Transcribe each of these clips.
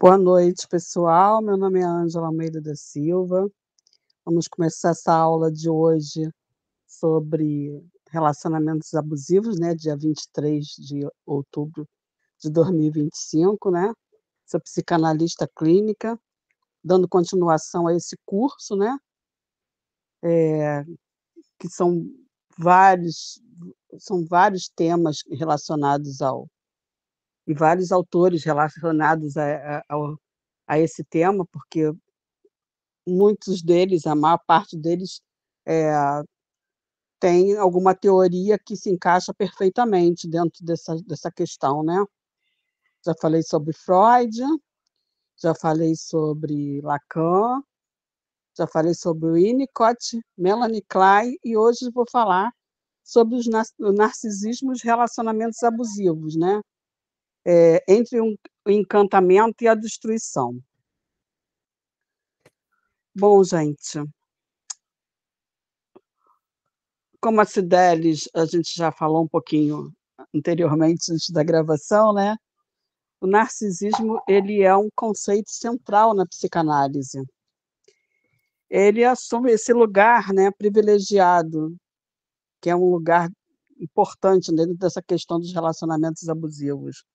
Boa noite, pessoal. Meu nome é Ângela Almeida da Silva. Vamos começar essa aula de hoje sobre relacionamentos abusivos, né, dia 23 de outubro de 2025, né? Sou psicanalista clínica, dando continuação a esse curso, né, que vários temas relacionados e vários autores relacionados a esse tema, porque muitos deles, a maior parte deles, eh, tem alguma teoria que se encaixa perfeitamente dentro dessa questão, né. Já falei sobre Freud, já falei sobre Lacan, já falei sobre Winnicott, Melanie Klein e hoje vou falar sobre o narcisismo e os relacionamentos abusivos, né, entre o encantamento e a destruição. Bom, gente, como a Cideles, a gente já falou um pouquinho anteriormente, antes da gravação, né, o narcisismo ele é um conceito central na psicanálise. Ele assume esse lugar, né, privilegiado, que é um lugar importante dentro dessa questão dos relacionamentos abusivos.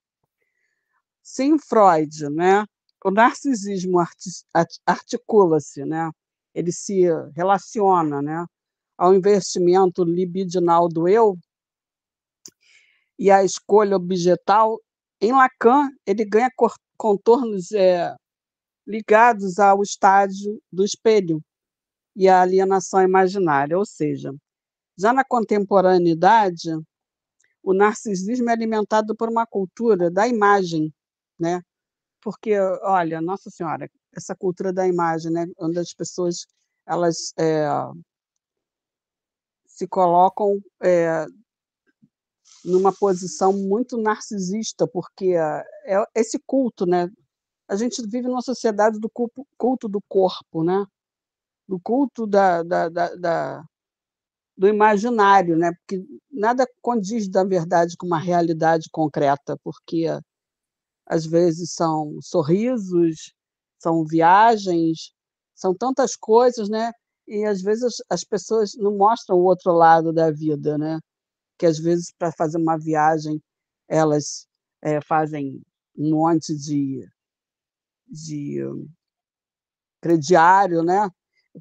Sim, Freud, né, o narcisismo articula-se, né, ele se relaciona, né, ao investimento libidinal do eu e a escolha objetal. Em Lacan, ele ganha contornos ligados ao estágio do espelho e à alienação imaginária, ou seja, já na contemporaneidade, o narcisismo é alimentado por uma cultura da imagem, né? Porque, olha, Nossa Senhora, essa cultura da imagem, né? Onde as pessoas elas se colocam numa posição muito narcisista, porque é esse culto, né? A gente vive numa sociedade do culto do corpo, né? Do culto do imaginário, né? Porque nada condiz da verdade com uma realidade concreta, porque às vezes são sorrisos, são viagens, são tantas coisas, né? E às vezes as pessoas não mostram o outro lado da vida, né? Que às vezes para fazer uma viagem elas fazem um monte de crediário, né?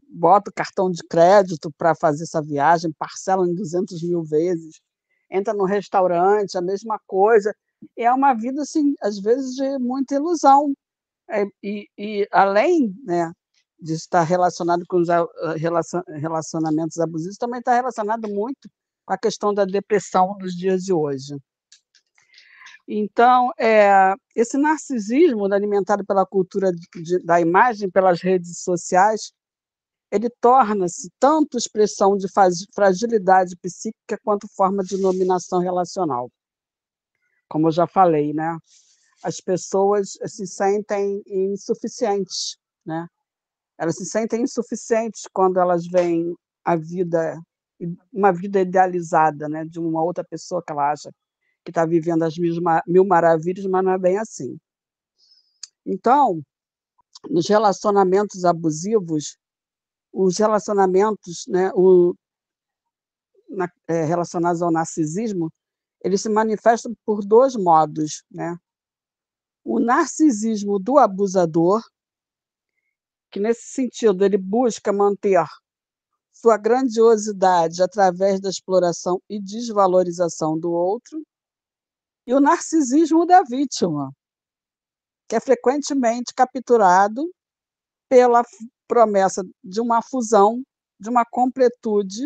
Bota o cartão de crédito para fazer essa viagem, parcela em 200.000 vezes, entra no restaurante, a mesma coisa. É uma vida, assim, às vezes, de muita ilusão. E além, né, de estar relacionado com os relacionamentos abusivos, também está relacionado muito com a questão da depressão nos dias de hoje. Então, esse narcisismo alimentado pela cultura da imagem, pelas redes sociais, ele torna-se tanto expressão de fragilidade psíquica quanto forma de dominação relacional. Como eu já falei, né? As pessoas se sentem insuficientes, né? Elas se sentem insuficientes quando elas veem a vida, uma vida idealizada, né? De uma outra pessoa que ela acha que está vivendo as mil maravilhas, mas não é bem assim. Então, nos relacionamentos abusivos, os relacionamentos, né, relacionados ao narcisismo, eles se manifestam por dois modos, né? O narcisismo do abusador, que nesse sentido ele busca manter sua grandiosidade através da exploração e desvalorização do outro, e o narcisismo da vítima, que é frequentemente capturado pela promessa de uma fusão, de uma completude,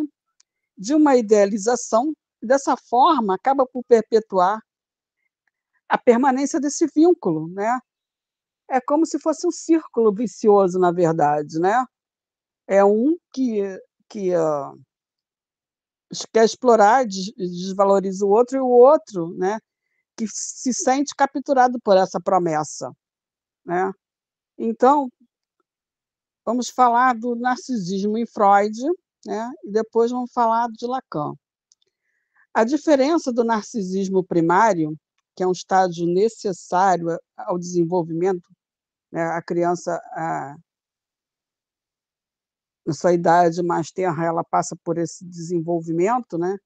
de uma idealização, e dessa forma acaba por perpetuar a permanência desse vínculo, né? É como se fosse um círculo vicioso, na verdade, né? É um que quer explorar, desvaloriza o outro, e o outro, né, que se sente capturado por essa promessa, né? Então, vamos falar do narcisismo em Freud, né, e depois vamos falar de Lacan. A diferença do narcisismo primário, que é um estágio necessário ao desenvolvimento né, a criança, na sua idade mais tenra, ela passa por esse desenvolvimento, né,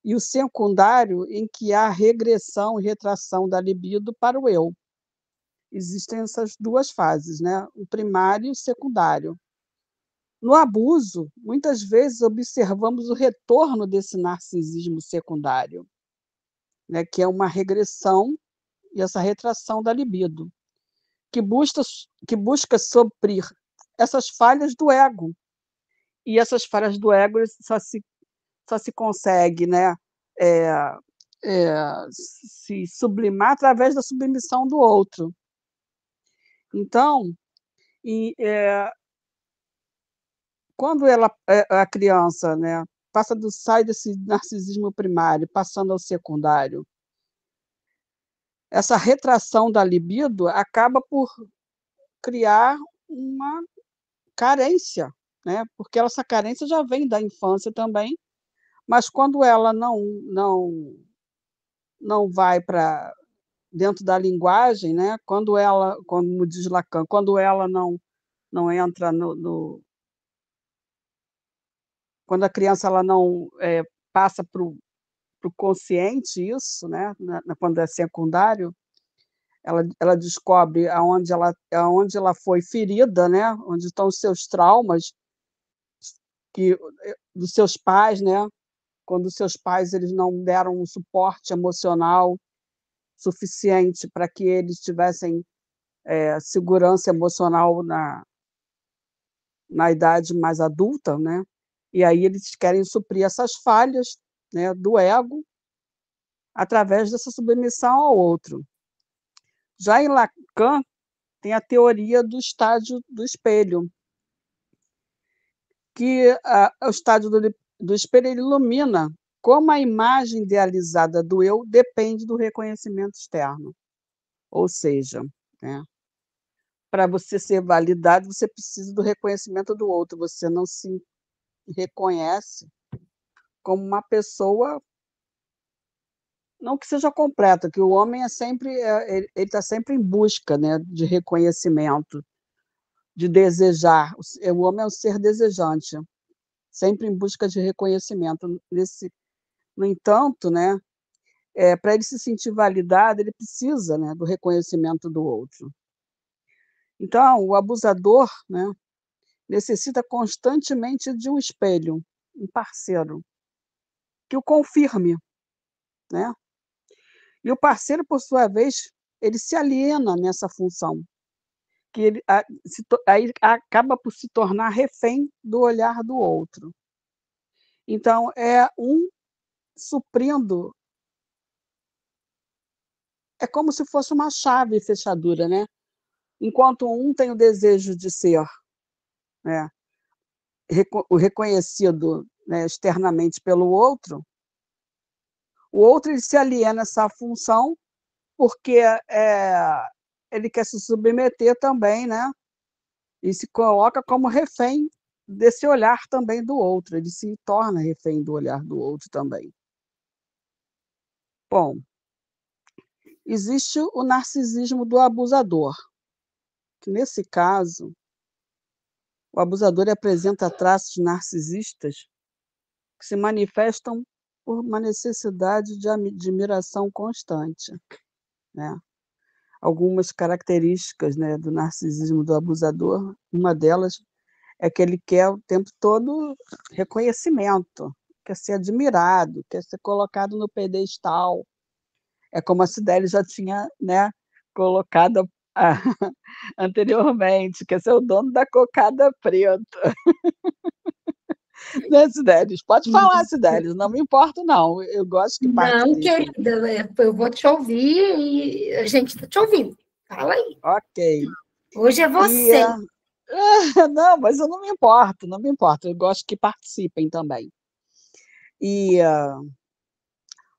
e o secundário, em que há regressão e retração da libido para o eu. Existem essas 2 fases, né, o primário e o secundário. No abuso, muitas vezes observamos o retorno desse narcisismo secundário, né, que é uma regressão e essa retração da libido, que busca suprir essas falhas do ego. E essas falhas do ego só se consegue, né, eh se sublimar através da submissão do outro. Então, quando a criança, né, sai desse narcisismo primário, passando ao secundário, essa retração da libido acaba por criar uma carência, né, porque essa carência já vem da infância também, mas quando ela não vai para dentro da linguagem, né, como diz Lacan, quando ela não entra quando a criança ela não, passa para o consciente isso, né, quando é secundário, ela descobre aonde ela foi ferida, né, onde estão os seus traumas dos seus pais, né, quando os seus pais eles não deram um suporte emocional suficiente para que eles tivessem, segurança emocional na idade mais adulta, né, e aí eles querem suprir essas falhas, né, do ego, através dessa submissão ao outro. Já em Lacan, tem a teoria do estádio do espelho, que o estádio do espelho ele ilumina como a imagem idealizada do eu depende do reconhecimento externo. Ou seja, né, para você ser validado, você precisa do reconhecimento do outro, você não se reconhece como uma pessoa, não que seja completa, que o homem é sempre, ele está sempre em busca, né, de reconhecimento, de desejar. O homem é um ser desejante, sempre em busca de reconhecimento. No entanto, né, para ele se sentir validado, ele precisa, né, do reconhecimento do outro. Então, o abusador, né, necessita constantemente de um espelho, um parceiro, que o confirme, né. E o parceiro, por sua vez, ele se aliena nessa função, que ele aí acaba por se tornar refém do olhar do outro. Então é um suprindo, é como se fosse uma chave e fechadura, né. Enquanto um tem o desejo de ser, né, o reconhecido, né, externamente pelo outro, o outro ele se aliena a essa função, porque, ele quer se submeter também, né, e se coloca como refém desse olhar também do outro, ele se torna refém do olhar do outro também. Bom, existe o narcisismo do abusador, que nesse caso, o abusador apresenta traços narcisistas que se manifestam por uma necessidade de admiração constante, né. Algumas características, né, do narcisismo do abusador, uma delas é que ele quer o tempo todo reconhecimento, quer ser admirado, quer ser colocado no pedestal. É como a Cibele já tinha, né, colocado a anteriormente, quer ser o dono da cocada preta. Né, Cideles? Pode falar, Isso. Cideles, não me importo não, eu gosto que Não, participem. querida, eu vou te ouvir e a gente está te ouvindo. Fala aí. Ok. Hoje é E, você. não, mas eu não me importo, não me importo, eu gosto que participem também. E,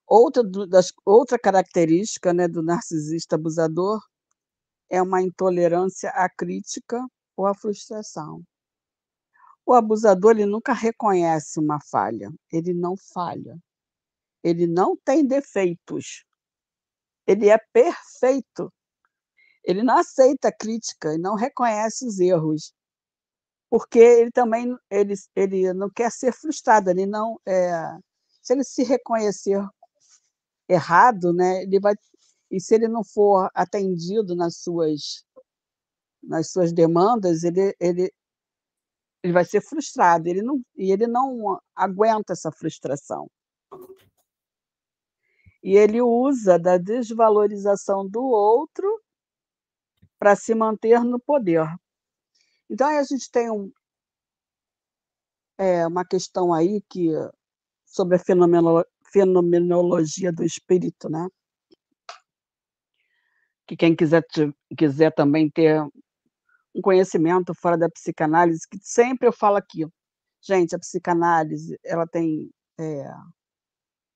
outra característica, né, do narcisista abusador é uma intolerância à crítica ou à frustração. O abusador, ele nunca reconhece uma falha, ele não falha, ele não tem defeitos, ele é perfeito. Ele não aceita a crítica e não reconhece os erros, porque ele também ele não quer ser frustrado, ele não, se ele se reconhecer errado, né, ele vai e se ele não for atendido nas suas demandas, ele vai ser frustrado, ele não aguenta essa frustração. E ele usa da desvalorização do outro para se manter no poder. Então aí a gente tem uma questão aí sobre a fenomenologia do espírito, né, que quem quiser também ter um conhecimento fora da psicanálise, que sempre eu falo aqui, gente, a psicanálise ela tem,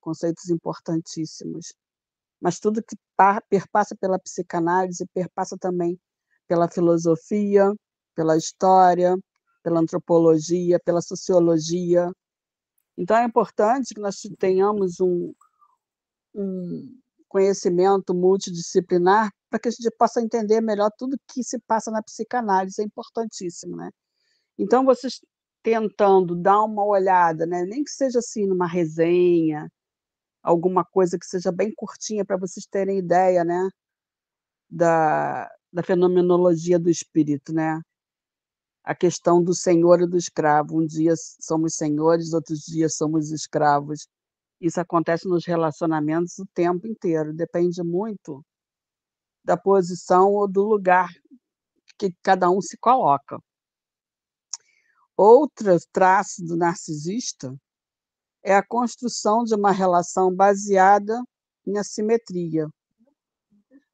conceitos importantíssimos, mas tudo que perpassa pela psicanálise, perpassa também pela filosofia, pela história, pela antropologia, pela sociologia. Então é importante que nós tenhamos um conhecimento multidisciplinar para que a gente possa entender melhor tudo que se passa na psicanálise, é importantíssimo, né. Então vocês tentando dar uma olhada, né, nem que seja assim numa resenha, alguma coisa que seja bem curtinha para vocês terem ideia, né, da fenomenologia do espírito, né. A questão do senhor e do escravo, um dia somos senhores, outros dias somos escravos. Isso acontece nos relacionamentos o tempo inteiro, depende muito da posição ou do lugar que cada um se coloca. Outro traço do narcisista é a construção de uma relação baseada em assimetria.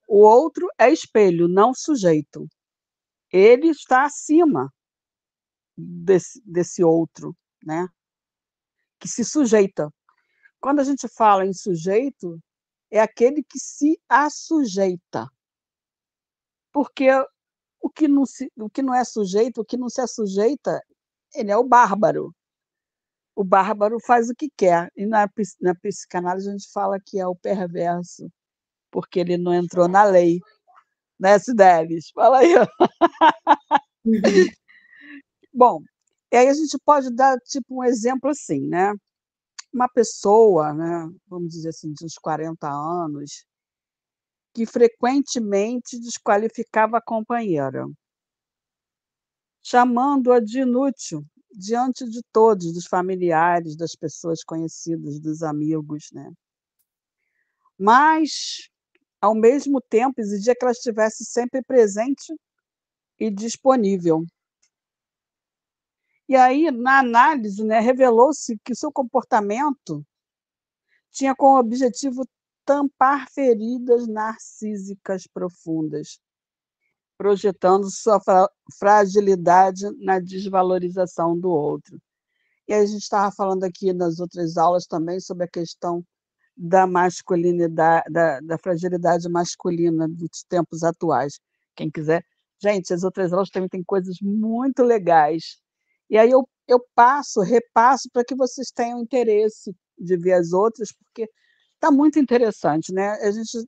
O outro é espelho, não sujeito. Ele está acima desse outro, né, que se sujeita. Quando a gente fala em sujeito, é aquele que se assujeita, porque o que não é sujeito, o que não se assujeita, ele é o bárbaro. O bárbaro faz o que quer, e na psicanálise a gente fala que é o perverso, porque ele não entrou na lei, né, Cidelis? Fala aí. Uhum. Bom, e aí a gente pode dar, tipo, um exemplo assim, né, uma pessoa, né, vamos dizer assim, de uns 40 anos, que frequentemente desqualificava a companheira, chamando-a de inútil diante de todos, dos familiares, das pessoas conhecidas, dos amigos, né. Mas, ao mesmo tempo, exigia que ela estivesse sempre presente e disponível. E aí, na análise, né, revelou-se que o seu comportamento tinha como objetivo tampar feridas narcísicas profundas, projetando sua fragilidade na desvalorização do outro. E aí a gente estava falando aqui nas outras aulas também sobre a questão da masculinidade, da fragilidade masculina dos tempos atuais. Quem quiser, gente, as outras aulas também têm coisas muito legais. E aí eu repasso para que vocês tenham interesse de ver as outras, porque está muito interessante, né. A gente,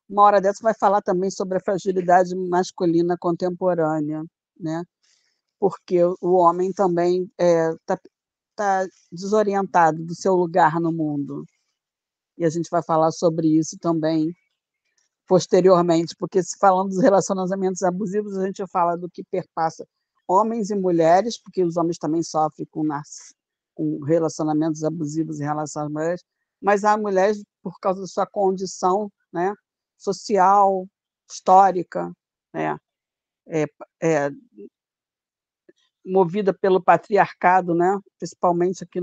uma hora dessa, vai falar também sobre a fragilidade masculina contemporânea, né, porque o homem também está desorientado do seu lugar no mundo. E a gente vai falar sobre isso também posteriormente, porque se falando dos relacionamentos abusivos, a gente fala do que perpassa homens e mulheres, porque os homens também sofrem com relacionamentos abusivos em relação às mulheres, mas há mulheres, por causa da sua condição, né, social, histórica, né, é, é, movida pelo patriarcado, né, principalmente aqui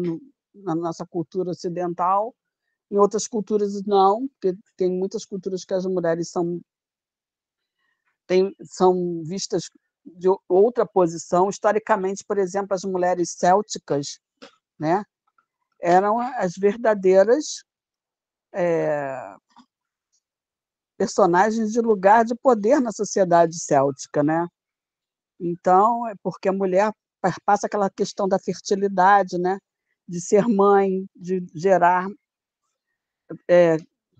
na nossa cultura ocidental. Em outras culturas não, porque tem muitas culturas que as mulheres são vistas de outra posição. Historicamente, por exemplo, as mulheres célticas, né, eram as verdadeiras, personagens de lugar de poder na sociedade céltica, né. Então, é porque a mulher passa aquela questão da fertilidade, né, de ser mãe, de gerar,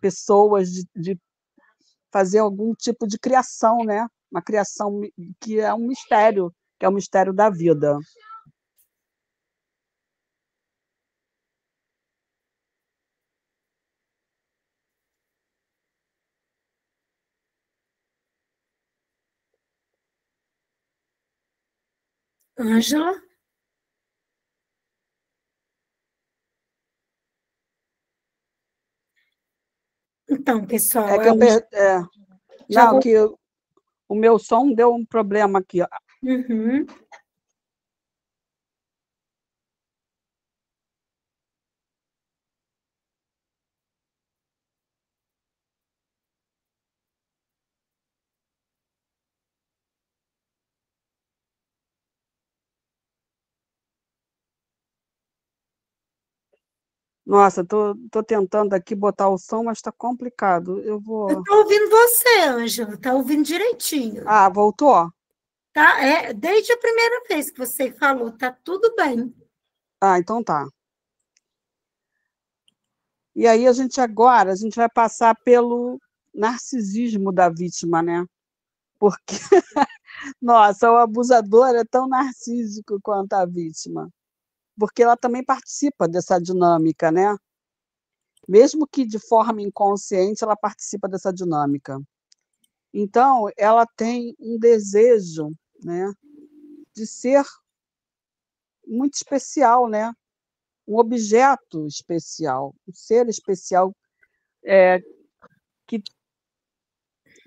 pessoas de fazer algum tipo de criação, né? Uma criação que é um mistério, que é o mistério da vida. Ângela? Então, É pessoal, que eu já não, vou. que o meu som deu um problema aqui. Uhum. Nossa, tô tentando aqui botar o som, mas está complicado. Eu Eu vou. estou ouvindo você, Ângela, está ouvindo direitinho. Ah, voltou? Tá? Desde a primeira vez que você falou, tá tudo bem. Ah, então tá. E aí agora a gente vai passar pelo narcisismo da vítima, né? Porque, nossa, o abusador é tão narcísico quanto a vítima, porque ela também participa dessa dinâmica, né? Mesmo que de forma inconsciente, ela participa dessa dinâmica. Então, ela tem um desejo, né, de ser muito especial, né? Um objeto especial, um ser especial que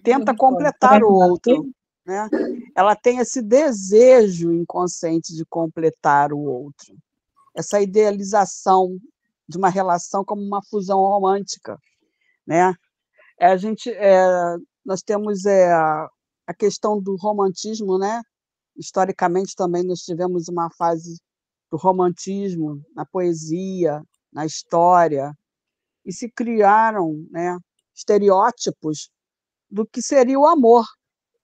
tenta completar o outro, né? Ela tem esse desejo inconsciente de completar o outro, essa idealização de uma relação como uma fusão romântica, né? A gente, nós temos a questão do romantismo, né? Historicamente também nós tivemos uma fase do romantismo na poesia, na história, e se criaram, né, estereótipos do que seria o amor,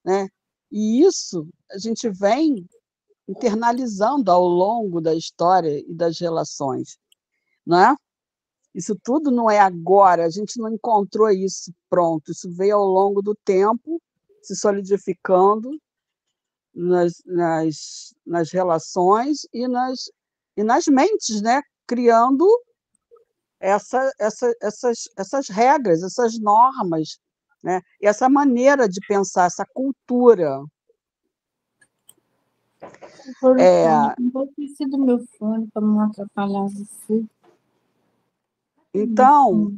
né? E isso a gente vem internalizando ao longo da história e das relações, né? Isso tudo não é agora, a gente não encontrou isso pronto, isso veio ao longo do tempo, se solidificando nas relações e nas mentes, né? Criando essas regras, essas normas, né? E essa maneira de pensar, essa cultura. Não vou esquecer do meu fone para não atrapalhar você. Então,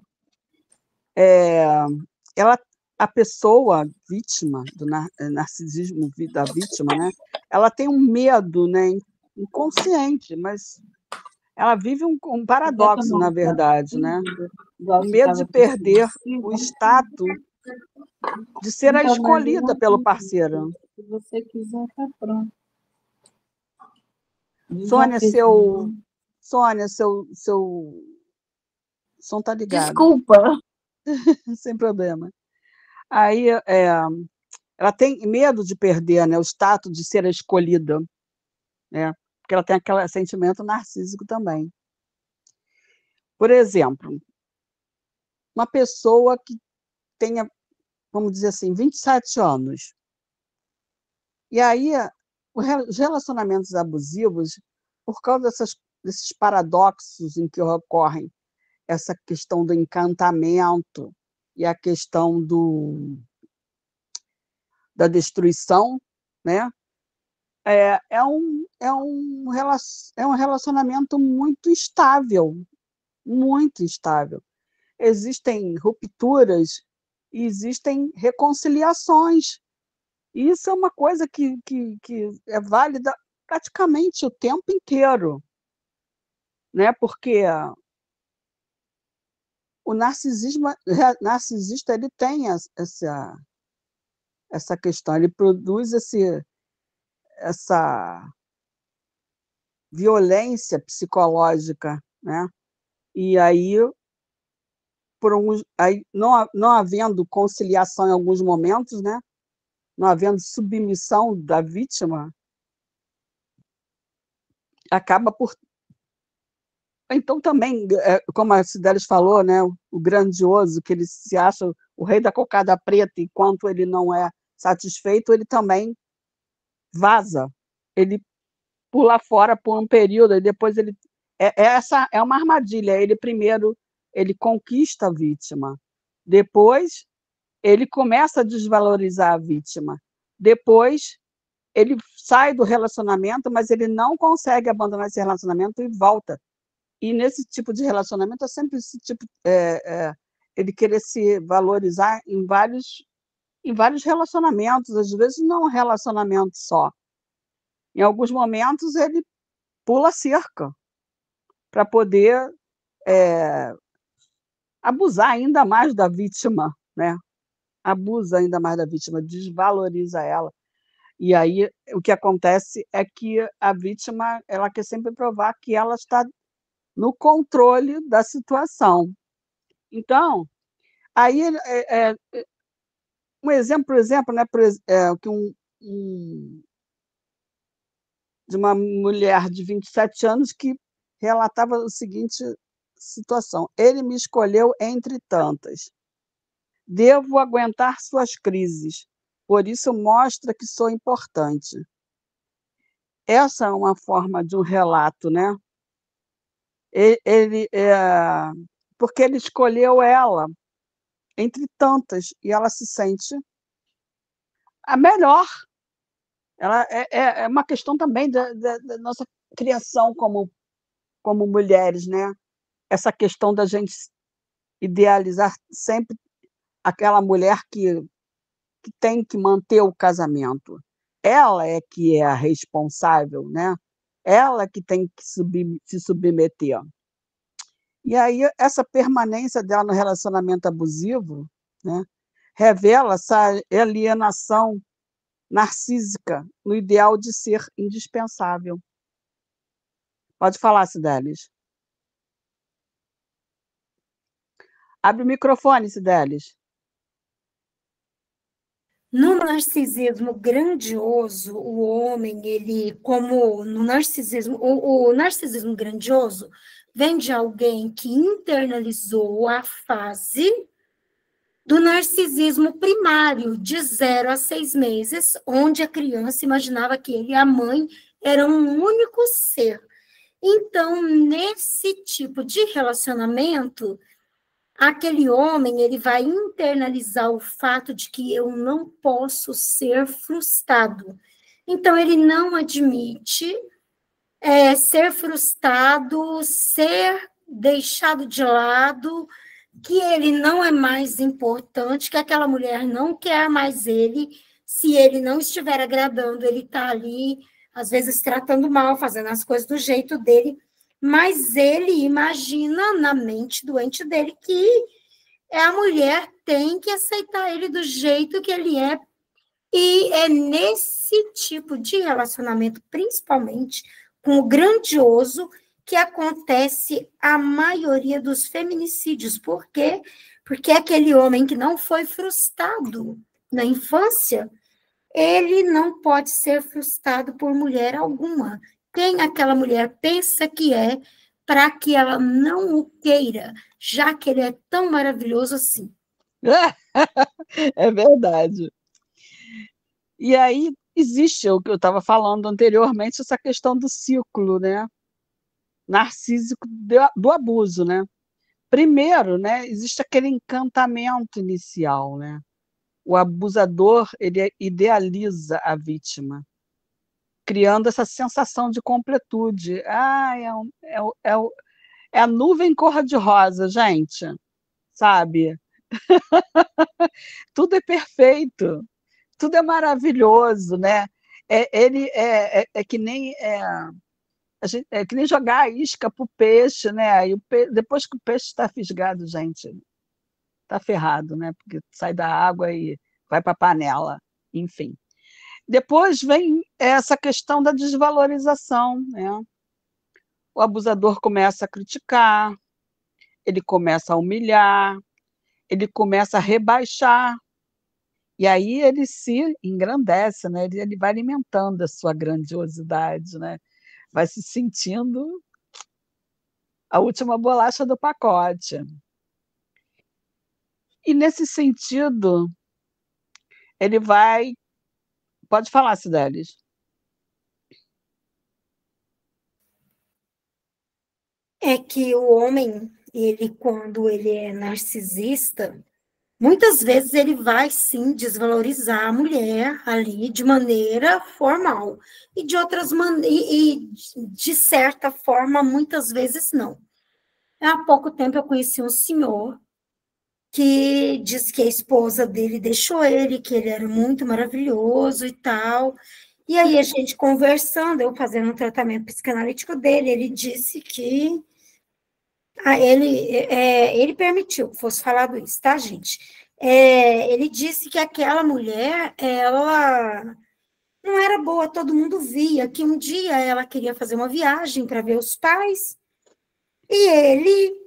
ela, a pessoa vítima do narcisismo da vítima, né? Ela tem um medo, né, inconsciente, mas ela vive um paradoxo, na verdade, né? O medo de perder o status de ser a escolhida pelo parceiro. Se você quiser, tá pronto. Sônia, seu som está ligado. Desculpa. Sem problema. Aí ela tem medo de perder, né, o status de ser a escolhida, né? Porque ela tem aquele sentimento narcísico também. Por exemplo, uma pessoa que tenha, vamos dizer assim, 27 anos, e aí os relacionamentos abusivos, por causa desses paradoxos em que ocorrem essa questão do encantamento e a questão da destruição, né? É um relacionamento muito instável, muito instável. Existem rupturas e existem reconciliações. E isso é uma coisa que é válida praticamente o tempo inteiro, né? Porque o narcisista ele tem essa questão, ele produz essa violência psicológica, né? E aí, não havendo conciliação em alguns momentos, né? Não havendo submissão da vítima, acaba por Então também, como a Cidelis falou, né, o grandioso, que ele se acha o rei da cocada preta, enquanto ele não é satisfeito, ele também vaza. Ele pula fora por um período, e depois ele... Essa é uma armadilha. Ele primeiro ele conquista a vítima, depois ele começa a desvalorizar a vítima, depois ele sai do relacionamento, mas ele não consegue abandonar esse relacionamento e volta. E nesse tipo de relacionamento é sempre esse tipo, ele querer se valorizar em vários relacionamentos, às vezes não um relacionamento só. Em alguns momentos ele pula a cerca para poder abusar ainda mais da vítima, né? Abusa ainda mais da vítima, desvaloriza ela. E aí o que acontece é que a vítima ela quer sempre provar que ela está no controle da situação. Então, aí um exemplo, né, que de uma mulher de 27 anos que relatava a seguinte situação: ele me escolheu entre tantas. Devo aguentar suas crises, por isso mostra que sou importante. Essa é uma forma de um relato, né? Porque ele escolheu ela entre tantas e ela se sente a melhor. Ela é uma questão também da nossa criação como mulheres, né? Essa questão da gente idealizar sempre aquela mulher que tem que manter o casamento. Ela é que é a responsável, né? Ela que tem que se submeter. E aí essa permanência dela no relacionamento abusivo, né, revela essa alienação narcísica no ideal de ser indispensável. Pode falar, Cidelis. Abre o microfone, Cidelis. No narcisismo grandioso, o homem, ele, como no narcisismo, o narcisismo grandioso vem de alguém que internalizou a fase do narcisismo primário, de 0 a 6 meses, onde a criança imaginava que ele e a mãe eram um único ser. Então, nesse tipo de relacionamento, aquele homem, ele vai internalizar o fato de que eu não posso ser frustrado. Então, ele não admite ser frustrado, ser deixado de lado, que ele não é mais importante, que aquela mulher não quer mais ele, se ele não estiver agradando, ele está ali, às vezes tratando mal, fazendo as coisas do jeito dele, mas ele imagina na mente doente dele que a mulher tem que aceitar ele do jeito que ele é, e é nesse tipo de relacionamento, principalmente com o grandioso, que acontece a maioria dos feminicídios. Por quê? Porque aquele homem que não foi frustrado na infância, ele não pode ser frustrado por mulher alguma. Quem aquela mulher pensa que é, para que ela não o queira, já que ele é tão maravilhoso assim. É verdade. E aí existe o que eu estava falando anteriormente, essa questão do ciclo, né, narcísico do abuso, né? Primeiro, né, existe aquele encantamento inicial, né? O abusador ele idealiza a vítima, criando essa sensação de completude. É a nuvem cor-de-rosa, gente, sabe? Tudo é perfeito, tudo é maravilhoso, né? Ele é que nem é que nem jogar a isca para o peixe, né? E depois que o peixe está fisgado, gente, está ferrado, né? Porque sai da água e vai para a panela, enfim. Depois vem essa questão da desvalorização, né? O abusador começa a criticar, ele começa a humilhar, ele começa a rebaixar, e aí ele se engrandece, né? Ele vai alimentando a sua grandiosidade, né? Vai se sentindo a última bolacha do pacote. E nesse sentido, ele vai... Pode falar, Cidelis. É que o homem, ele, quando ele é narcisista, muitas vezes ele vai, sim, desvalorizar a mulher ali de maneira formal. E de outras de certa forma, muitas vezes não. Há pouco tempo eu conheci um senhor que disse que a esposa dele deixou ele, que ele era muito maravilhoso e tal. E aí a gente conversando, eu fazendo um tratamento psicanalítico dele, ele disse que ele permitiu que fosse falado isso, tá, gente? Ele disse que aquela mulher, ela não era boa, todo mundo via, que um dia ela queria fazer uma viagem para ver os pais, e ele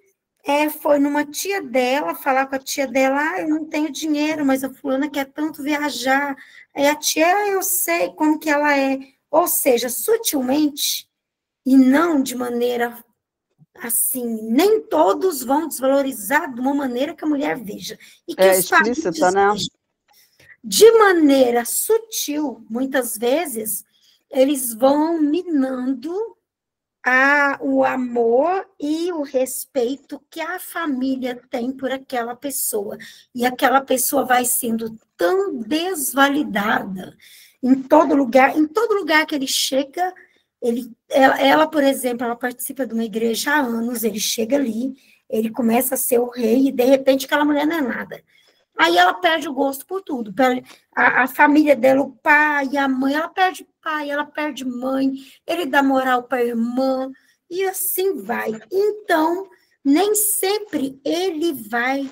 foi numa tia dela, falar com a tia dela, eu não tenho dinheiro, mas a fulana quer tanto viajar. Aí a tia, eu sei como que ela é. Ou seja, sutilmente, e não de maneira assim, nem todos vão desvalorizar de uma maneira que a mulher veja. E que os explícita, né? vejam. De maneira sutil, muitas vezes, eles vão minando o amor e o respeito que a família tem por aquela pessoa. E aquela pessoa vai sendo tão desvalidada em todo lugar que ele chega, ela, por exemplo, ela participa de uma igreja há anos, ele chega ali, ele começa a ser o rei, e de repente aquela mulher não é nada. Aí ela perde o gosto por tudo. A família dela, o pai, a mãe, ela perde pai, ela perde mãe, ele dá moral para a irmã, e assim vai. Então, nem sempre ele vai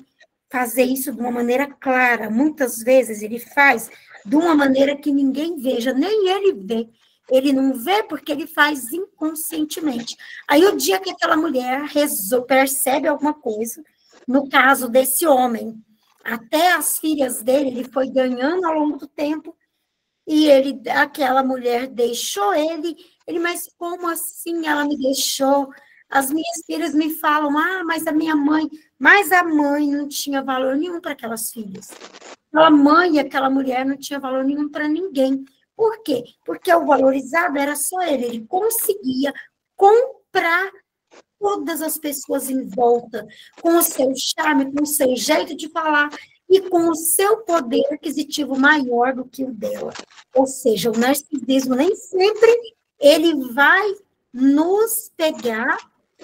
fazer isso de uma maneira clara. Muitas vezes ele faz de uma maneira que ninguém veja, nem ele vê. Ele não vê porque ele faz inconscientemente. Aí, o dia que aquela mulher percebe alguma coisa, no caso desse homem, até as filhas dele, ele foi ganhando ao longo do tempo, e aquela mulher deixou ele, mas como assim ela me deixou? As minhas filhas me falam, mas a mãe não tinha valor nenhum para aquelas filhas. Aquela mãe, aquela mulher não tinha valor nenhum para ninguém. Por quê? Porque o valorizado era só ele conseguia comprar todas as pessoas em volta, com o seu charme, com o seu jeito de falar e com o seu poder aquisitivo maior do que o dela. Ou seja, o narcisismo nem sempre ele vai nos pegar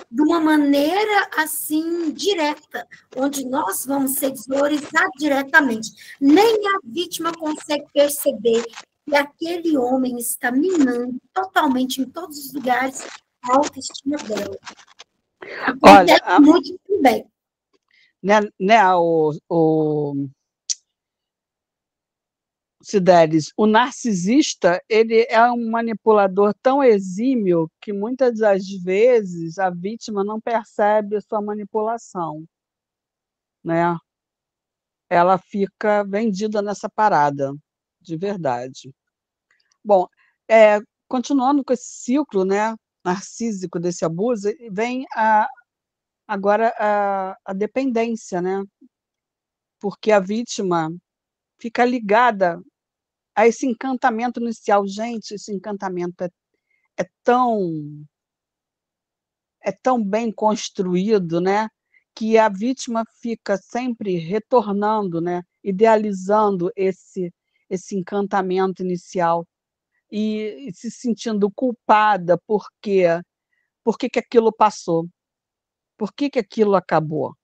de uma maneira assim direta, onde nós vamos ser desvalorizados diretamente. Nem a vítima consegue perceber que aquele homem está minando totalmente em todos os lugares a autoestima dela. Olha, muito bem. Cidelis, o narcisista, ele é um manipulador tão exímio que muitas das vezes a vítima não percebe a sua manipulação, né? Ela fica vendida nessa parada, de verdade. Bom, continuando com esse ciclo, né, narcísico desse abuso, vem agora a dependência, né? Porque a vítima fica ligada a esse encantamento inicial. Gente, esse encantamento é tão bem construído, né, que a vítima fica sempre retornando, né, idealizando esse encantamento inicial e se sentindo culpada porque que aquilo passou, por que aquilo acabou.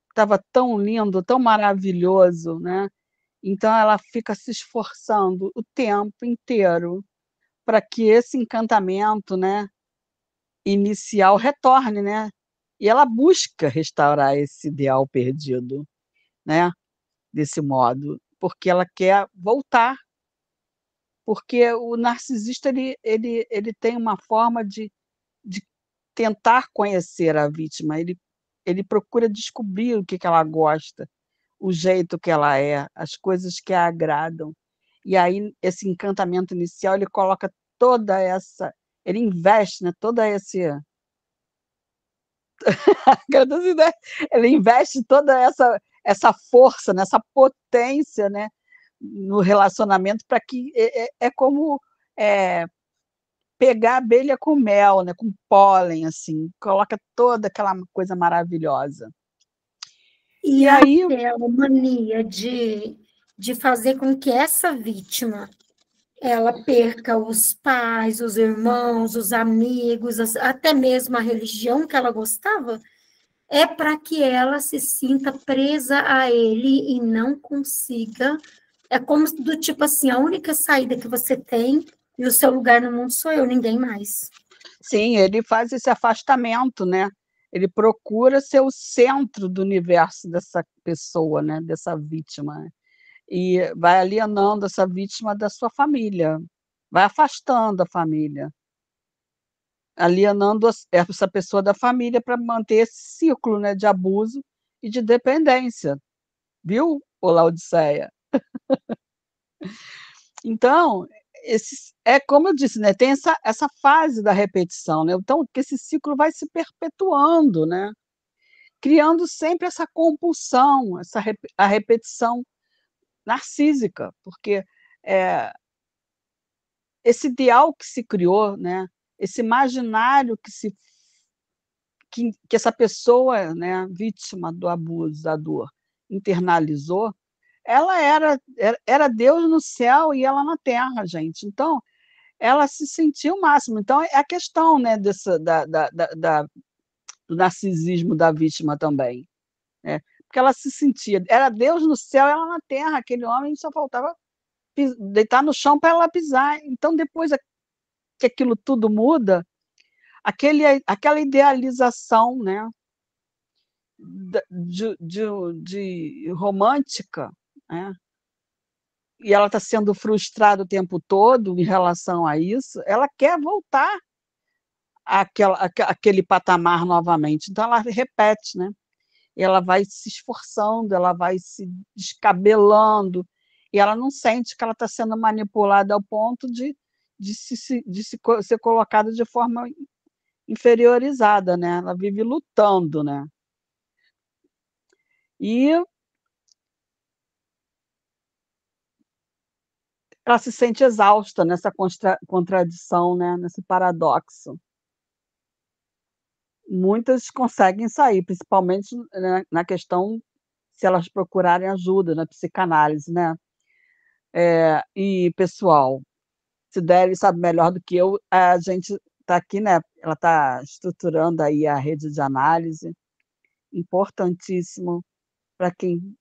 Estava tão lindo, tão maravilhoso, né? Então ela fica se esforçando o tempo inteiro para que esse encantamento, né, inicial retorne, né? E ela busca restaurar esse ideal perdido, né? Desse modo, porque ela quer voltar, porque o narcisista ele tem uma forma de tentar conhecer a vítima, ele procura descobrir o que ela gosta, o jeito que ela é, as coisas que a agradam. E aí, esse encantamento inicial, ele coloca ele investe, né, toda ele investe toda essa força, nessa potência, né, no relacionamento, para que é como pegar a abelha com mel, né, com pólen, assim, coloca toda aquela coisa maravilhosa. E aí aquela mania de fazer com que essa vítima ela perca os pais, os irmãos, os amigos, até mesmo a religião que ela gostava, é para que ela se sinta presa a ele e não consiga. É como do tipo assim, a única saída que você tem e o seu lugar no mundo sou eu, ninguém mais. Sim, ele faz esse afastamento, né? Ele procura ser o centro do universo dessa pessoa, né? Dessa vítima, né? E vai alienando essa vítima da sua família, vai afastando a família, alienando essa pessoa da família para manter esse ciclo, né, de abuso e de dependência, viu, ô Laodiceia? Então, é como eu disse, né, tem essa fase da repetição, né? Então, que esse ciclo vai se perpetuando, né? Criando sempre essa compulsão, a repetição narcísica, porque esse ideal que se criou, né, esse imaginário que essa pessoa, né, vítima do abusador, internalizou, ela era Deus no céu e ela na terra, gente. Então, ela se sentiu o máximo. Então, é a questão, né, do narcisismo da vítima também. Né? Porque ela se sentia, era Deus no céu e ela na terra, aquele homem só faltava deitar no chão para ela pisar. Então, depois que aquilo tudo muda, aquela idealização, né, de romântica, né, e ela está sendo frustrada o tempo todo em relação a isso, ela quer voltar àquele patamar novamente. Então, ela repete, né? E ela vai se esforçando, ela vai se descabelando, e ela não sente que ela está sendo manipulada ao ponto de ser colocada de forma inferiorizada, né? Ela vive lutando, né? E ela se sente exausta nessa contradição, né? Nesse paradoxo. Muitas conseguem sair, principalmente, né, na questão se elas procurarem ajuda na psicanálise, né? E, pessoal, Sideli sabe melhor do que eu, a gente está aqui, né? Ela está estruturando aí a rede de análise, importantíssimo para quem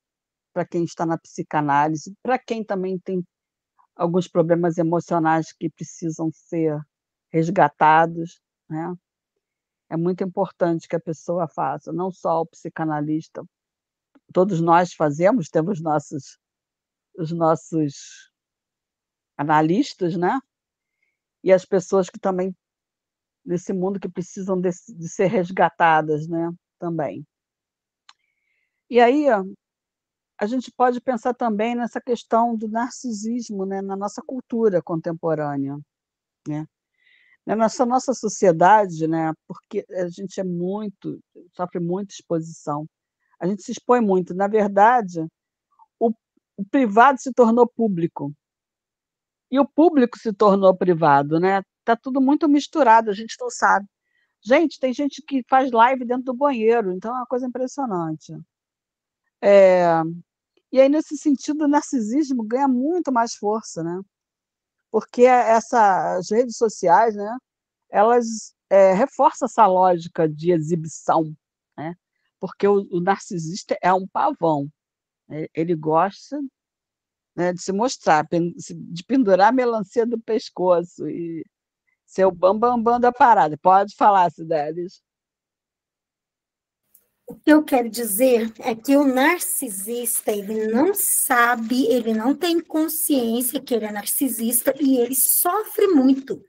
está na psicanálise, para quem também tem alguns problemas emocionais que precisam ser resgatados, né? É muito importante que a pessoa faça, não só o psicanalista, todos nós fazemos, temos os nossos analistas, né? E as pessoas que também, nesse mundo, que precisam de ser resgatadas, né? Também. E aí, a gente pode pensar também nessa questão do narcisismo, né? Na nossa cultura contemporânea, né? Na nossa sociedade, né? Porque a gente sofre muita exposição. A gente se expõe muito. Na verdade, o privado se tornou público. E o público se tornou privado, né? Está tudo muito misturado, a gente não sabe. Gente, tem gente que faz live dentro do banheiro, então é uma coisa impressionante. E aí, nesse sentido, o narcisismo ganha muito mais força, né? Porque as redes sociais, né, elas reforçam essa lógica de exibição, né? Porque o narcisista é um pavão, né? Ele gosta, né, de se mostrar, de pendurar a melancia do pescoço e ser o bambambam da parada. Pode falar, Cidelis. O que eu quero dizer é que o narcisista, ele não sabe, ele não tem consciência que ele é narcisista e ele sofre muito.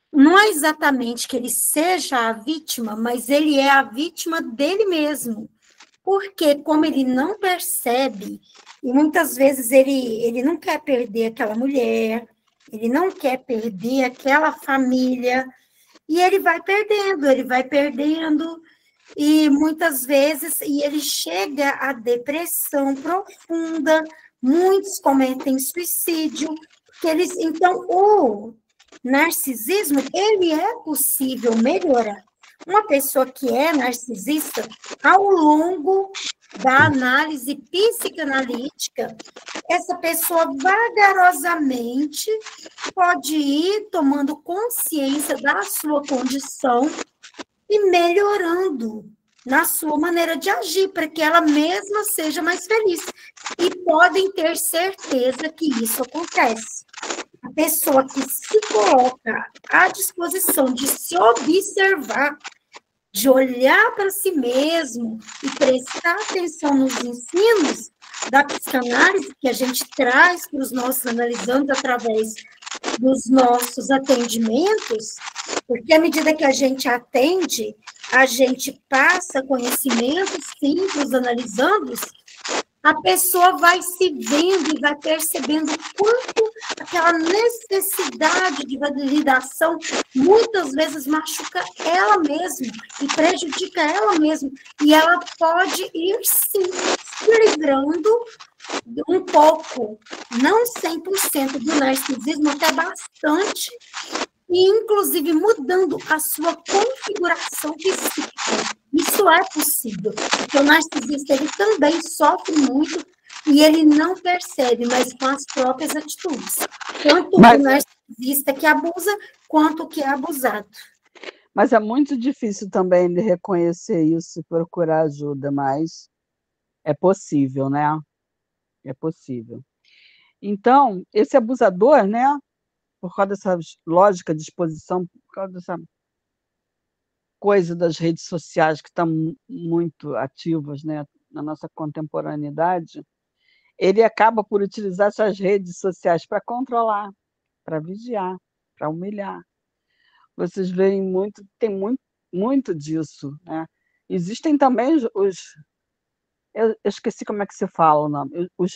Não é exatamente que ele seja a vítima, mas ele é a vítima dele mesmo. Porque, como ele não percebe, e muitas vezes ele não quer perder aquela mulher, ele não quer perder aquela família, e ele vai perdendo, e muitas vezes ele chega à depressão profunda, muitos cometem suicídio, então o narcisismo, ele é possível melhorar. Uma pessoa que é narcisista, ao longo da análise psicanalítica, essa pessoa vagarosamente pode ir tomando consciência da sua condição e melhorando na sua maneira de agir, para que ela mesma seja mais feliz. E podem ter certeza que isso acontece. A pessoa que se coloca à disposição de se observar, de olhar para si mesmo e prestar atenção nos ensinos da psicanálise que a gente traz para os nossos analisandos através dos nossos atendimentos, porque à medida que a gente atende, a gente passa conhecimento, sim, para os analisandos, a pessoa vai se vendo e vai percebendo quanto aquela necessidade de validação muitas vezes machuca ela mesma e prejudica ela mesma. E ela pode ir, sim, se livrando um pouco, não 100% do narcisismo, até bastante, e inclusive mudando a sua configuração psíquica. Isso é possível, porque o narcisista ele também sofre muito e ele não percebe, mas com as próprias atitudes. Tanto o narcisista que abusa, quanto o que é abusado. Mas é muito difícil também de reconhecer isso e procurar ajuda, mas é possível, né? É possível. Então, esse abusador, né, por causa dessa lógica de exposição, por causa dessa coisa das redes sociais que estão muito ativas, né, na nossa contemporaneidade, ele acaba por utilizar essas redes sociais para controlar, para vigiar, para humilhar. Vocês veem muito, tem muito disso, né? Existem também eu esqueci como é que se fala o nome, os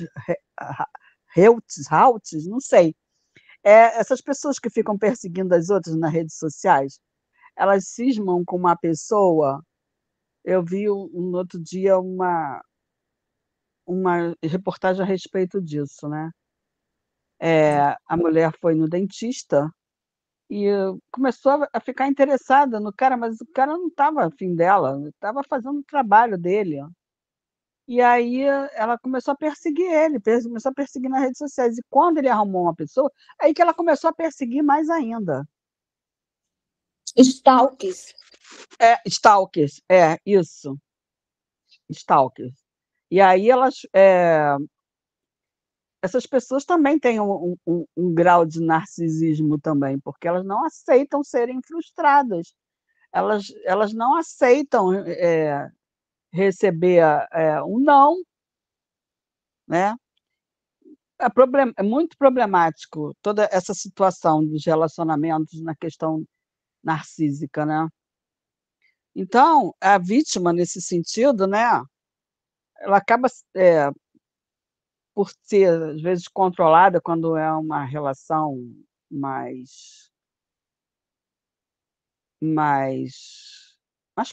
Rauts, não sei. Essas pessoas que ficam perseguindo as outras nas redes sociais, elas cismam com uma pessoa. Eu vi no outro dia uma reportagem a respeito disso, né? A mulher foi no dentista e começou a ficar interessada no cara, mas o cara não estava afim dela, estava fazendo o trabalho dele. E aí ela começou a perseguir ele, começou a perseguir nas redes sociais. E quando ele arrumou uma pessoa, aí que ela começou a perseguir mais ainda. Stalkers. Stalkers, isso. Stalkers. E aí essas pessoas também têm um grau de narcisismo também, porque elas não aceitam serem frustradas. Elas não aceitam receber um não, né? É muito problemático toda essa situação dos relacionamentos na questão narcísica, né? Então, a vítima, nesse sentido, né, ela acaba por ser, às vezes, controlada quando é uma relação mais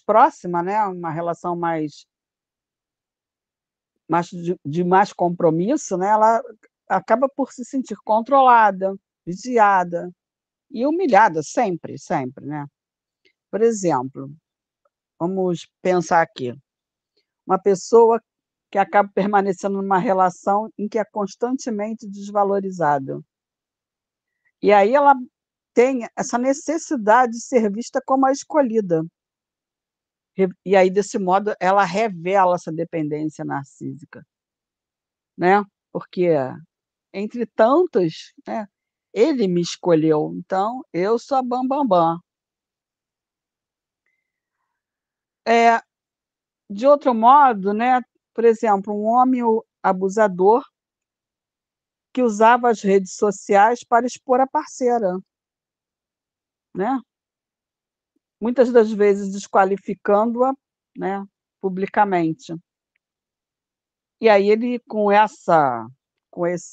próxima, né? Uma relação mais de mais compromisso, né? Ela acaba por se sentir controlada, vigiada e humilhada sempre, sempre, né? Por exemplo, vamos pensar aqui, uma pessoa que acaba permanecendo numa relação em que é constantemente desvalorizada. E aí ela tem essa necessidade de ser vista como a escolhida. E aí, desse modo, ela revela essa dependência narcísica, né? Porque, entre tantos, né, ele me escolheu, então eu sou a bam-bam-bam. De outro modo, né, por exemplo, um homem abusador que usava as redes sociais para expor a parceira, né? Muitas das vezes desqualificando-a, né, publicamente. E aí ele, com essa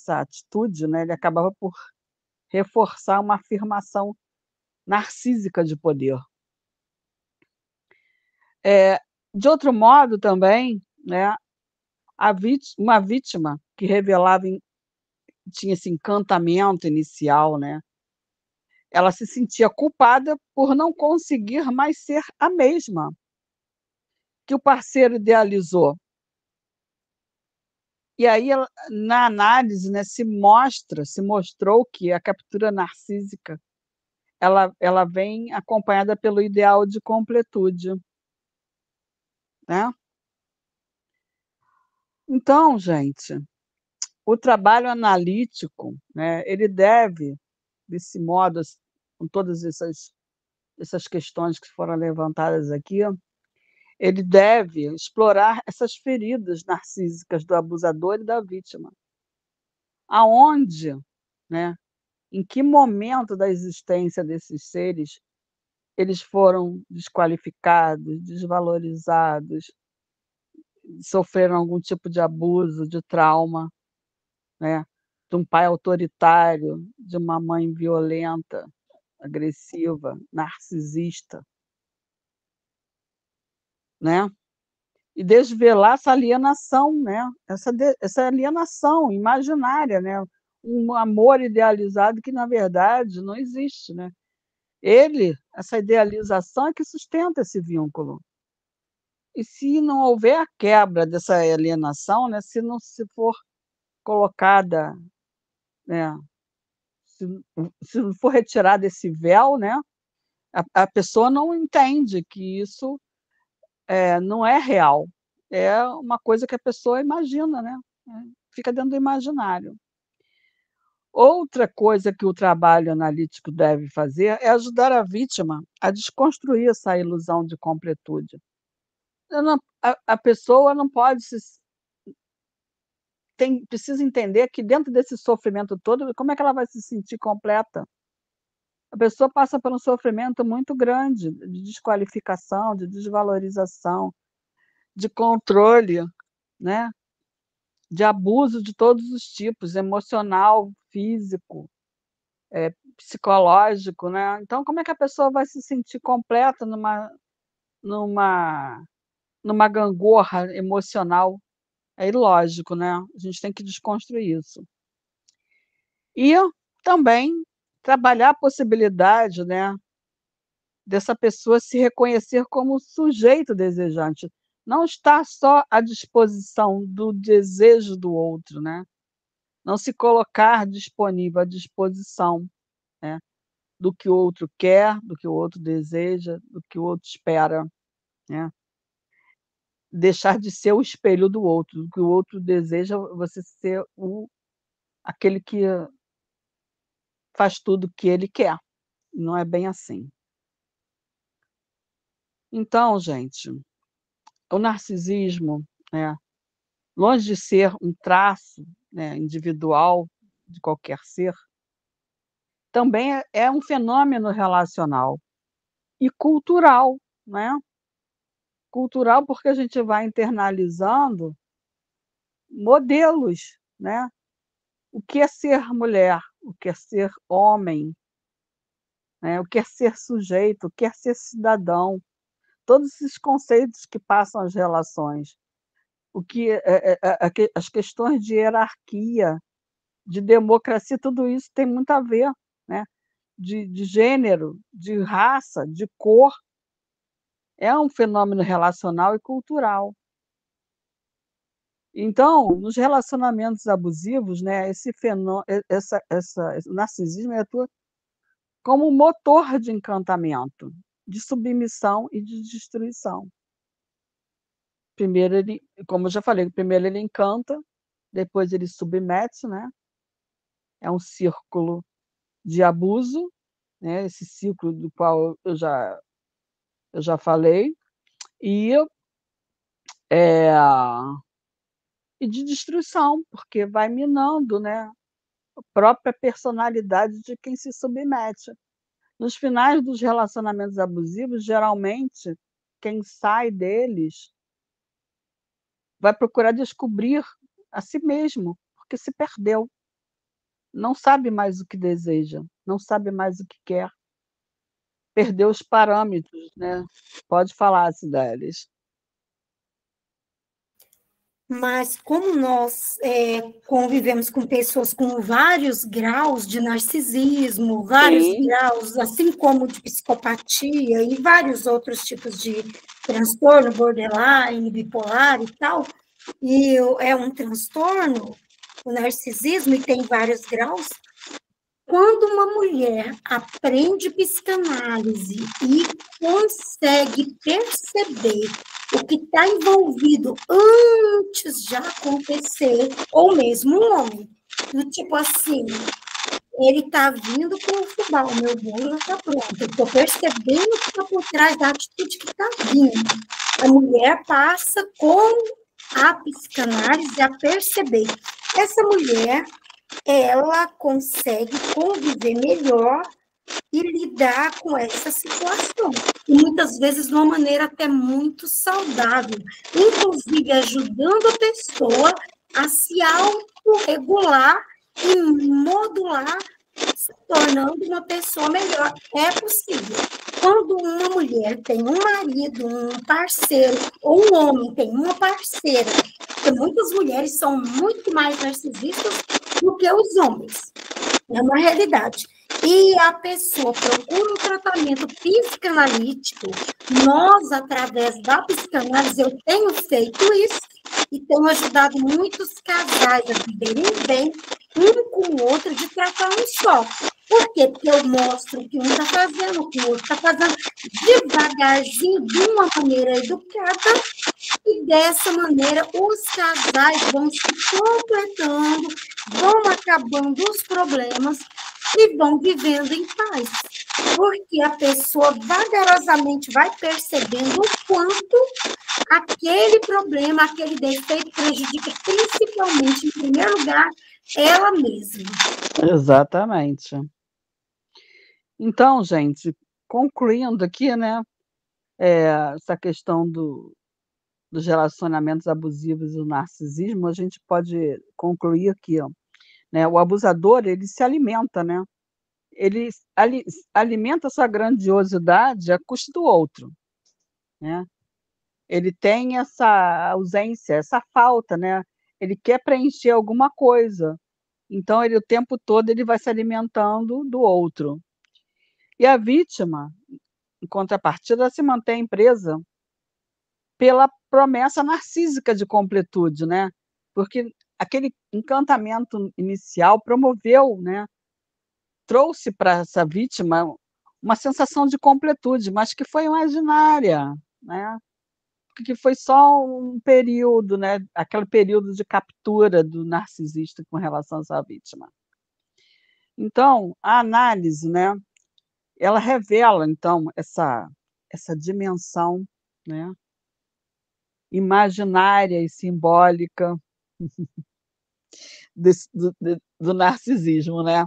atitude, né, ele acabava por reforçar uma afirmação narcísica de poder. De outro modo também, né, uma vítima que revelava tinha esse encantamento inicial, né, ela se sentia culpada por não conseguir mais ser a mesma que o parceiro idealizou. E aí na análise, né, se mostrou que a captura narcísica, ela vem acompanhada pelo ideal de completude, né. Então, gente, o trabalho analítico, né, ele deve, desse modo, com todas essas questões que foram levantadas aqui, ele deve explorar essas feridas narcísicas do abusador e da vítima. Aonde, né, em que momento da existência desses seres eles foram desqualificados, desvalorizados, sofreram algum tipo de abuso, de trauma, né, de um pai autoritário, de uma mãe violenta, agressiva, narcisista, né. E desvelar essa alienação, né, essa alienação imaginária, né, um amor idealizado que na verdade não existe, né. Essa idealização é que sustenta esse vínculo. E se não houver a quebra dessa alienação, né, se não se for colocada, né, se se não for retirado esse véu, né, a pessoa não entende que isso, não é real, é uma coisa que a pessoa imagina, né, fica dentro do imaginário. Outra coisa que o trabalho analítico deve fazer é ajudar a vítima a desconstruir essa ilusão de completude. Eu não a pessoa não pode se precisa entender que dentro desse sofrimento todo, como é que ela vai se sentir completa? A pessoa passa por um sofrimento muito grande de desqualificação, de desvalorização, de controle, né, de abuso de todos os tipos, emocional, físico, psicológico, né. Então como é que a pessoa vai se sentir completa numa numa gangorra emocional? É ilógico, né, a gente tem que desconstruir isso. E também trabalhar a possibilidade, né, dessa pessoa se reconhecer como sujeito desejante, não estar só à disposição do desejo do outro, né, não se colocar disponível, à disposição, né, do que o outro quer, do que o outro deseja, do que o outro espera, né. Deixar de ser o espelho do outro, do que o outro deseja, você ser aquele que faz tudo o que ele quer, não é bem assim. Então, gente, o narcisismo, né, longe de ser um traço, né, individual de qualquer ser, também é um fenômeno relacional e cultural, né. Cultural, porque a gente vai internalizando modelos, né. O que é ser mulher, o que é ser homem, né, o que é ser sujeito, o que é ser cidadão, todos esses conceitos que passam as relações. O que as questões de hierarquia, de democracia, tudo isso tem muito a ver, né, de gênero, de raça, de cor, é um fenômeno relacional e cultural. Então, nos relacionamentos abusivos, né, esse fenô e essa esse narcisismo atua como um motor de encantamento, de submissão e de destruição. Primeiro ele, como eu já falei, primeiro ele encanta, depois ele submete, né, é um círculo de abuso, né, esse ciclo do qual eu já falei, e, eh, e de destruição, porque vai minando, né, a própria personalidade de quem se submete. Nos finais dos relacionamentos abusivos, geralmente, quem sai deles vai procurar descobrir a si mesmo, porque se perdeu, não sabe mais o que deseja, não sabe mais o que quer, perdeu os parâmetros, né. Pode falar, Cideles. Mas como nós convivemos com pessoas com vários graus de narcisismo, vários Sim, graus, assim como de psicopatia e vários outros tipos de transtorno, borderline, bipolar e tal, e é um transtorno, o narcisismo, e tem vários graus. Quando uma mulher aprende psicanálise e consegue perceber o que está envolvido antes de acontecer, ou mesmo um homem, do tipo assim, ele está vindo com o fubá, o meu bolo já está pronto, eu estou percebendo o que está por trás da atitude que está vindo. A mulher passa com a psicanálise a perceber. Essa mulher, ela consegue conviver melhor e lidar com essa situação. E muitas vezes de uma maneira até muito saudável, inclusive ajudando a pessoa a se autorregular e modular, se tornando uma pessoa melhor. É possível. Quando uma mulher tem um marido, um parceiro, ou um homem tem uma parceira, porque muitas mulheres são muito mais narcisistas do que os homens. É uma realidade. E a pessoa procura um tratamento psicanalítico. Nós, através da psicanálise, eu tenho feito isso e tenho ajudado muitos casais a viverem bem, um com o outro, de tratar um só. Por quê? Porque eu mostro o que um está fazendo, o que o outro está fazendo, devagarzinho, de uma maneira educada, e dessa maneira os casais vão se completando, vão acabando os problemas e vão vivendo em paz. Porque a pessoa vagarosamente vai percebendo o quanto aquele problema, aquele defeito prejudica principalmente, em primeiro lugar, ela mesma. exatamente. Então, gente, concluindo aqui, né, essa questão dos relacionamentos abusivos e o narcisismo, a gente pode concluir aqui, ó, né, o abusador, ele se alimenta, né, ele alimenta sua grandiosidade à custa do outro, né. Ele tem essa ausência, essa falta, né, ele quer preencher alguma coisa, então ele o tempo todo ele vai se alimentando do outro. E a vítima, em contrapartida, se mantém presa pela promessa narcísica de completude, né, porque aquele encantamento inicial promoveu, né, trouxe para essa vítima uma sensação de completude, mas que foi imaginária, né, que foi só um período, né, aquele período de captura do narcisista com relação à sua vítima. Então, a análise, né, ela revela, então, essa dimensão, né, imaginária e simbólica do narcisismo, né.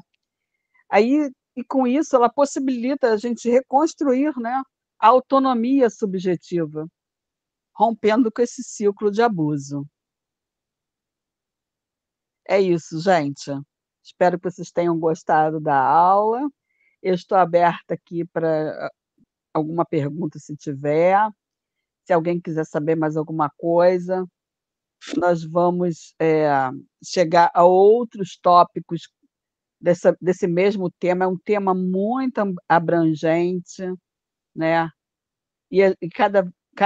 Aí, e com isso, ela possibilita a gente reconstruir, né, a autonomia subjetiva, rompendo com esse ciclo de abuso. É isso, gente. Espero que vocês tenham gostado da aula. Eu estou aberta aqui para alguma pergunta, se tiver. Se alguém quiser saber mais alguma coisa, nós vamos, chegar a outros tópicos desse mesmo tema. É um tema muito abrangente, né,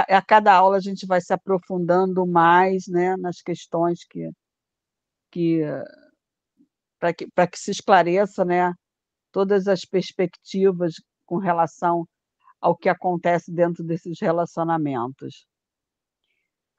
a cada aula a gente vai se aprofundando mais, né, nas questões que para que se esclareça, né, todas as perspectivas com relação ao que acontece dentro desses relacionamentos.